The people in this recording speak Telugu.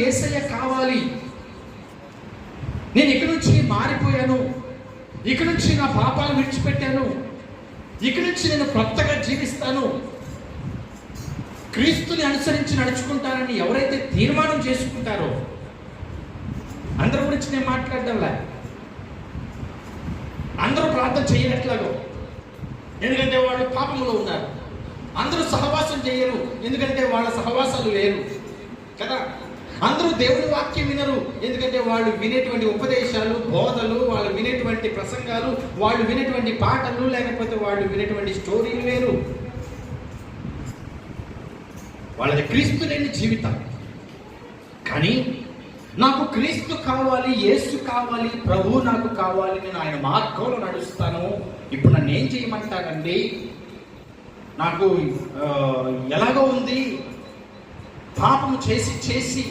యేసయ్య కావాలి, నేను ఇక్కడి నుంచి మారిపోయాను, ఇక్కడి నుంచి నా పాపాలు విడిచిపెట్టాను, ఇక్కడి నుంచి నేను కొత్తగా జీవిస్తాను, క్రీస్తుని అనుసరించి నడుచుకుంటానని ఎవరైతే తీర్మానం చేసుకుంటారో, అందరి గురించి నేను మాట్లాడడంలా, అందరూ ప్రార్థన చేయనట్లాగో, ఎందుకంటే వాళ్ళు పాపంలో ఉన్నారు. అందరూ సహవాసం చేయరు, ఎందుకంటే వాళ్ళ సహవాసాలు లేరు కదా. అందరూ దేవుని వాక్యం వినరు, ఎందుకంటే వాళ్ళు వినేటువంటి ఉపదేశాలు, బోధలు, వాళ్ళు వినేటువంటి ప్రసంగాలు, వాళ్ళు వినేటువంటి పాటలు, లేకపోతే వాళ్ళు వినేటువంటి స్టోరీలు వేరు. వాళ్ళది క్రీస్తు లేని జీవితం. కానీ నాకు క్రీస్తు కావాలి, యేసు కావాలి, ప్రభు నాకు కావాలి, నేను ఆయన మార్గంలో నడుస్తాను, ఇప్పుడు నన్ను ఏం చేయమంటారండి, నాకు ఎలాగో ఉంది, పాపము చేసి